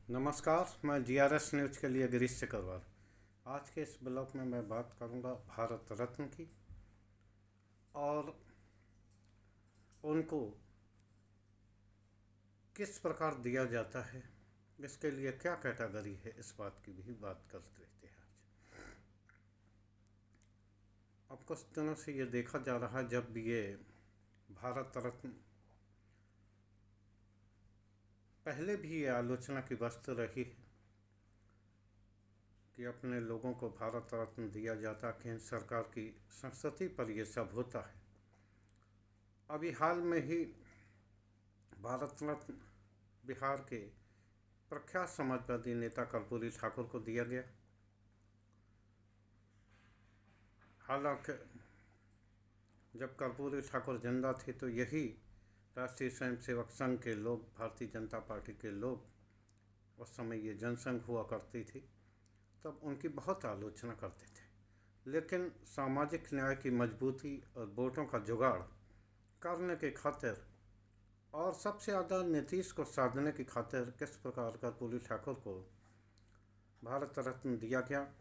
नमस्कार, मैं GRS news के लिए गिरीश सिकरवार। आज के इस ब्लॉग में मैं बात करूंगा भारत रत्न की और उनको किस प्रकार दिया जाता है, इसके लिए क्या कैटेगरी है, इस बात की भी बात करते रहते हैं। अब कुछ दिनों से ये देखा जा रहा है, जब ये भारत रत्न पहले भी ये आलोचना की वस्तु रही है कि अपने लोगों को भारत रत्न दिया जाता, केंद्र सरकार की संस्कृति पर ये सब होता है। अभी हाल में ही भारत रत्न बिहार के प्रख्यात समाजवादी नेता कर्पूरी ठाकुर को दिया गया। हालांकि जब कर्पूरी ठाकुर जिंदा थे तो यही राष्ट्रीय स्वयंसेवक संघ के लोग, भारतीय जनता पार्टी के लोग, उस समय ये जनसंघ हुआ करती थी, तब उनकी बहुत आलोचना करते थे। लेकिन सामाजिक न्याय की मजबूती और वोटों का जुगाड़ करने की खातिर और सबसे ज़्यादा नीतीश को साधने की खातिर किस प्रकार कर्पूरी ठाकुर को भारत रत्न दिया गया।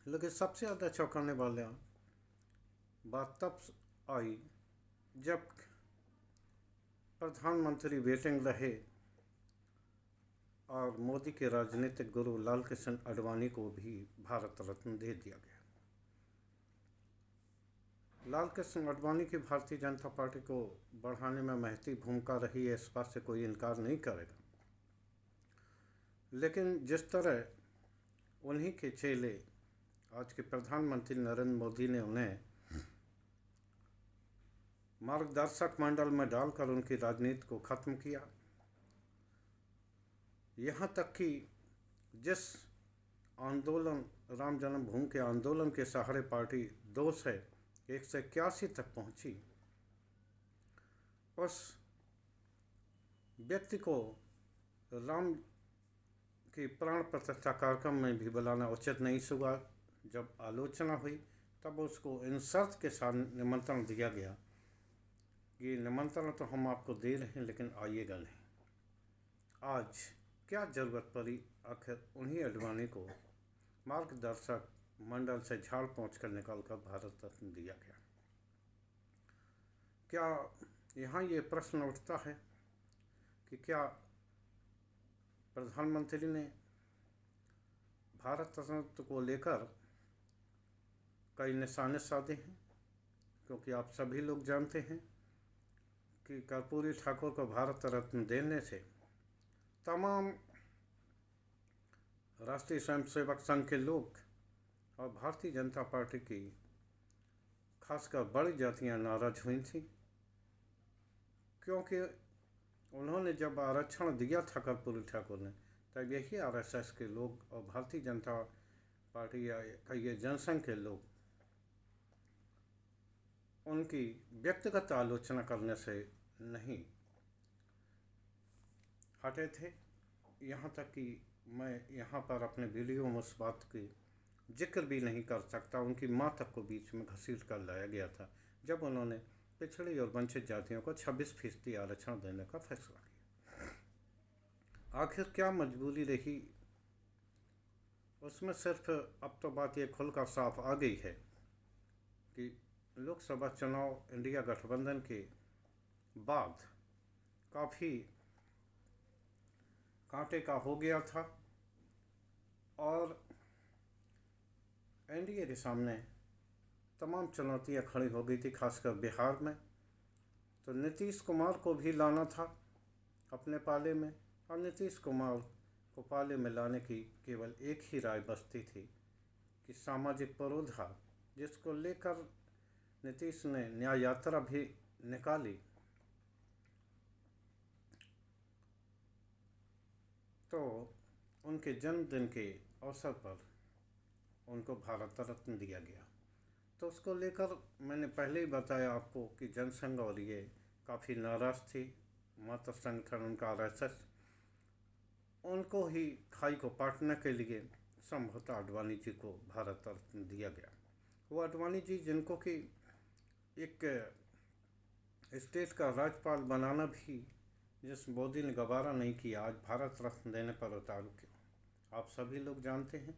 लेकिन सबसे ज़्यादा चौंकाने वाला बात तब आई जब प्रधानमंत्री वेटिंग रहे और मोदी के राजनीतिक गुरु लाल कृष्ण आडवाणी को भी भारत रत्न दे दिया गया। लाल कृष्ण आडवाणी की भारतीय जनता पार्टी को बढ़ाने में महती भूमिका रही है, इस बात से कोई इनकार नहीं करेगा। लेकिन जिस तरह उन्हीं के चेले आज के प्रधानमंत्री नरेंद्र मोदी ने उन्हें मार्गदर्शक मंडल में डालकर उनकी राजनीति को ख़त्म किया, यहाँ तक कि जिस आंदोलन, राम जन्मभूमि के आंदोलन के सहारे पार्टी 2 से 181 तक पहुंची, उस व्यक्ति को राम की प्राण प्रतिष्ठा कार्यक्रम में भी बुलाना उचित नहीं हुआ। जब आलोचना हुई तब उसको इन शर्त के साथ निमंत्रण दिया गया कि निमंत्रण तो हम आपको दे रहे हैं, लेकिन आइएगा नहीं। आज क्या ज़रूरत पड़ी आखिर उन्हीं आडवाणी को मार्गदर्शक मंडल से झाड़ पोंछ कर निकाल कर भारत रत्न दिया गया। क्या यहाँ ये प्रश्न उठता है कि क्या प्रधानमंत्री ने भारत रत्न को लेकर कई निशाने साधे हैं? क्योंकि आप सभी लोग जानते हैं कि कर्पूरी ठाकुर को भारत रत्न देने से तमाम राष्ट्रीय स्वयंसेवक संघ के लोग और भारतीय जनता पार्टी की खासकर बड़ी जातियां नाराज हुई थी, क्योंकि उन्होंने जब आरक्षण दिया था कर्पूरी ठाकुर ने, तब यही आरएसएस के लोग और भारतीय जनता पार्टी या ये जनसंघ के लोग उनकी व्यक्तिगत आलोचना करने से नहीं हटे थे। यहाँ तक कि मैं यहाँ पर अपने वीडियो में उस बात की जिक्र भी नहीं कर सकता, उनकी माँ तक को बीच में घसीट कर लाया गया था जब उन्होंने पिछड़ी और वंचित जातियों को 26% आरक्षण देने का फैसला किया। आखिर क्या मजबूरी रही उसमें? सिर्फ अब तो बात ये खुलकर साफ आ गई है कि लोकसभा चुनाव इंडिया गठबंधन के बाद काफ़ी कांटे का हो गया था और एनडीए के सामने तमाम चुनौतियां खड़ी हो गई थी, खासकर बिहार में। तो नीतीश कुमार को भी लाना था अपने पाले में, और नीतीश कुमार को पाले में लाने की केवल एक ही राय बचती थी कि सामाजिक परोधा, जिसको लेकर नीतीश ने न्याय यात्रा भी निकाली, तो उनके जन्मदिन के अवसर पर उनको भारत रत्न दिया गया। तो उसको लेकर मैंने पहले ही बताया आपको कि जनसंघ और ये काफ़ी नाराज़ थी। मातृ संगठन उनका आरएसएस, उनको ही खाई को पाटने के लिए संभवतः आडवाणी जी को भारत रत्न दिया गया। वो आडवाणी जी जिनको कि एक स्टेट का राज्यपाल बनाना भी जिस मोदी ने गवारा नहीं किया आज भारत रत्न देने पर उतारू क्यों। आप सभी लोग जानते हैं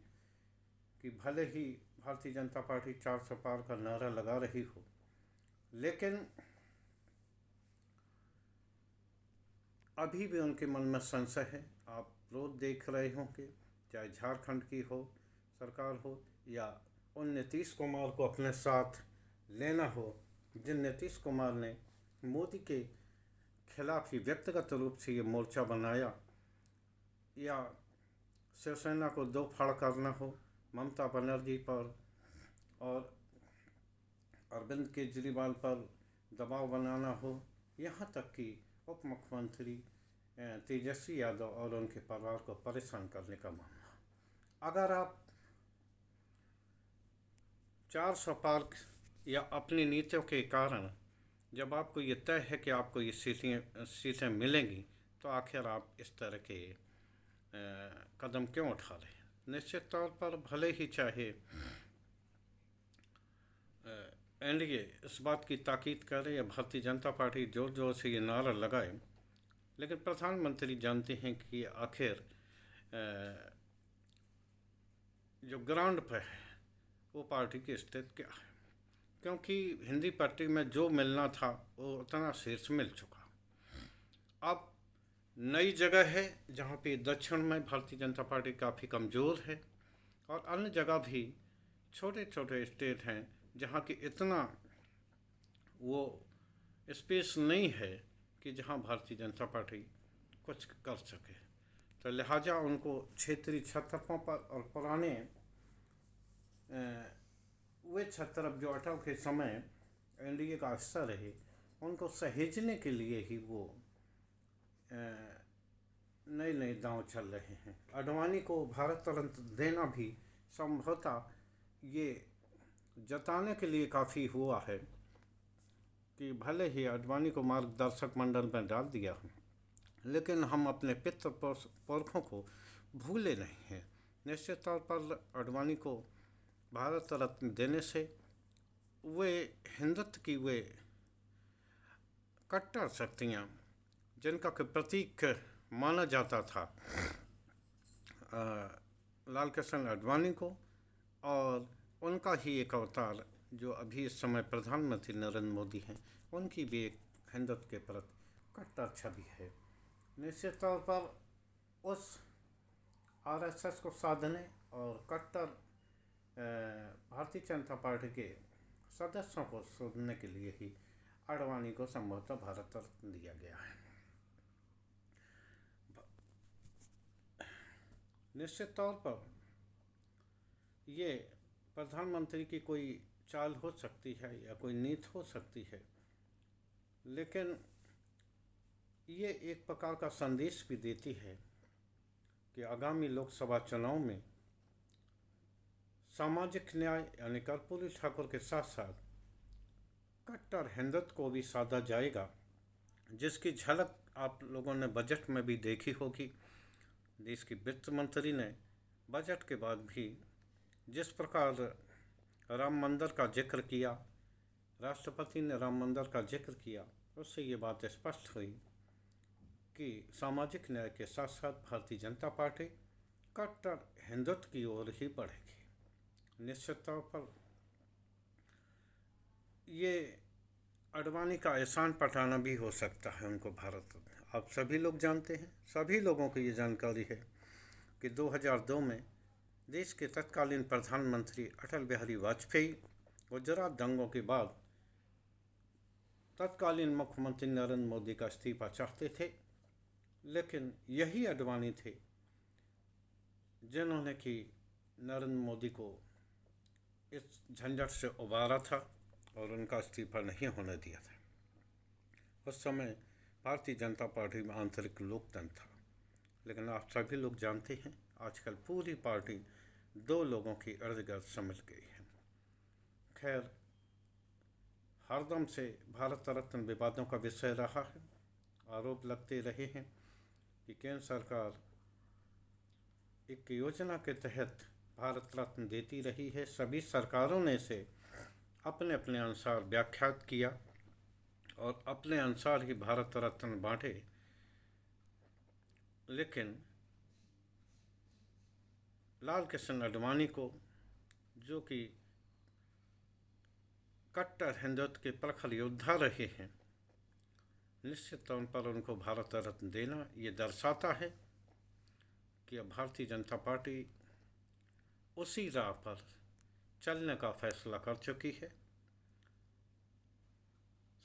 कि भले ही भारतीय जनता पार्टी 400 पार का नारा लगा रही हो, लेकिन अभी भी उनके मन में संशय है। आप रोज देख रहे होंगे, चाहे झारखंड की हो सरकार हो या उन नीतीश कुमार को अपने साथ लेना हो, जिन नीतीश कुमार ने मोदी के खिलाफ ही व्यक्तिगत रूप से ये मोर्चा बनाया, या शिवसेना को दो फाड़ करना हो ममता बनर्जी पर और अरविंद केजरीवाल पर दबाव बनाना हो, यहाँ तक कि उप मुख्यमंत्री तेजस्वी यादव और उनके परिवार को परेशान करने का मामला। अगर आप 400 पार या अपनी नीतियों के कारण जब आपको ये तय है कि आपको ये सीटें मिलेंगी, तो आखिर आप इस तरह के कदम क्यों उठा रहे हैं। निश्चित तौर पर भले ही चाहे एनडीए इस बात की ताकीद करे या भारतीय जनता पार्टी जोर जोर से ये नारा लगाए, लेकिन प्रधानमंत्री जानते हैं कि आखिर जो ग्राउंड पर है वो पार्टी की स्थिति क्या है, क्योंकि हिंदी पट्टी में जो मिलना था वो उतना शीर्ष मिल चुका। अब नई जगह है जहाँ पे दक्षिण में भारतीय जनता पार्टी काफ़ी कमज़ोर है, और अन्य जगह भी छोटे छोटे स्टेट हैं जहाँ की इतना वो स्पेस नहीं है कि जहाँ भारतीय जनता पार्टी कुछ कर सके। तो लिहाजा उनको क्षेत्रीय छत्रपों पर और पुराने वे छत्रप जो अटल के समय एनडीए का हिस्सा रहे, उनको सहेजने के लिए ही वो नए नए दांव चल रहे हैं। आडवाणी को भारत रत्न देना भी संभवतः ये जताने के लिए काफ़ी हुआ है कि भले ही आडवाणी को मार्गदर्शक मंडल में डाल दिया है, लेकिन हम अपने पितृ पुरखों को भूले नहीं हैं। निश्चित तौर पर आडवाणी को भारत रत्न देने से वे हिंदुत्व की वे कट्टर शक्तियाँ जिनका प्रतीक माना जाता था लाल कृष्ण आडवाणी को, और उनका ही एक अवतार जो अभी इस समय प्रधानमंत्री नरेंद्र मोदी हैं, उनकी भी एक हिंदुत्व के प्रति कट्टर छवि है। निश्चित तौर पर उस आरएसएस को साधने और कट्टर भारतीय जनता पार्टी के सदस्यों को शोधने के लिए ही आडवाणी को संभवतः भारत रत्न दिया गया है। निश्चित तौर पर ये प्रधानमंत्री की कोई चाल हो सकती है या कोई नीति हो सकती है, लेकिन ये एक प्रकार का संदेश भी देती है कि आगामी लोकसभा चुनाव में सामाजिक न्याय यानी कर्पूरी ठाकुर के साथ साथ कट्टर हिंदुत्व को भी साधा जाएगा, जिसकी झलक आप लोगों ने बजट में भी देखी होगी। देश की वित्त मंत्री ने बजट के बाद भी जिस प्रकार राम मंदिर का जिक्र किया, राष्ट्रपति ने राम मंदिर का जिक्र किया, उससे ये बात स्पष्ट हुई कि सामाजिक न्याय के साथ साथ भारतीय जनता पार्टी कट्टर हिंदुत्व की ओर ही बढ़ेगी। निश्चित तौर पर ये आडवाणी का एहसान पठाना भी हो सकता है उनको भारत रत्न। आप सभी लोग जानते हैं, सभी लोगों को ये जानकारी है कि 2002 में देश के तत्कालीन प्रधानमंत्री अटल बिहारी वाजपेयी गुजरात दंगों के बाद तत्कालीन मुख्यमंत्री नरेंद्र मोदी का इस्तीफा चाहते थे, लेकिन यही आडवाणी थे जिन्होंने कि नरेंद्र मोदी को इस झंझट से उबारा था और उनका इस्तीफा नहीं होने दिया था। उस समय भारतीय जनता पार्टी में आंतरिक लोकतंत्र था, लेकिन आप सभी लोग जानते हैं आजकल पूरी पार्टी दो लोगों की इर्द गिर्द समझ गई है। खैर, हरदम से भारत रत्न विवादों का विषय रहा है। आरोप लगते रहे हैं कि केंद्र सरकार एक योजना के तहत भारत रत्न देती रही है। सभी सरकारों ने इसे अपने अपने अनुसार व्याख्यात किया और अपने अनुसार ही भारत रत्न बांटे, लेकिन लाल कृष्ण आडवाणी को, जो कि कट्टर हिंदुत्व के प्रखर योद्धा रहे हैं, निश्चित तौर पर उनको भारत रत्न देना ये दर्शाता है कि अब भारतीय जनता पार्टी उसी राह पर चलने का फैसला कर चुकी है।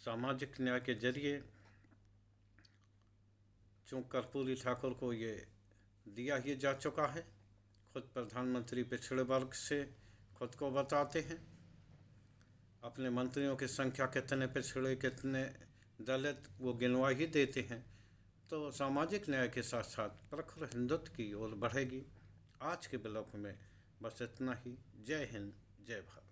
सामाजिक न्याय के जरिए चूँकि कर्पूरी ठाकुर को ये दिया ही जा चुका है, खुद प्रधानमंत्री पिछड़े वर्ग से खुद को बताते हैं, अपने मंत्रियों की संख्या कितने पिछड़े कितने दलित वो गिनवा ही देते हैं। तो सामाजिक न्याय के साथ साथ प्रखर हिंदुत्व की ओर बढ़ेगी। आज के ब्लॉग में बस इतना ही। जय हिंद, जय भारत।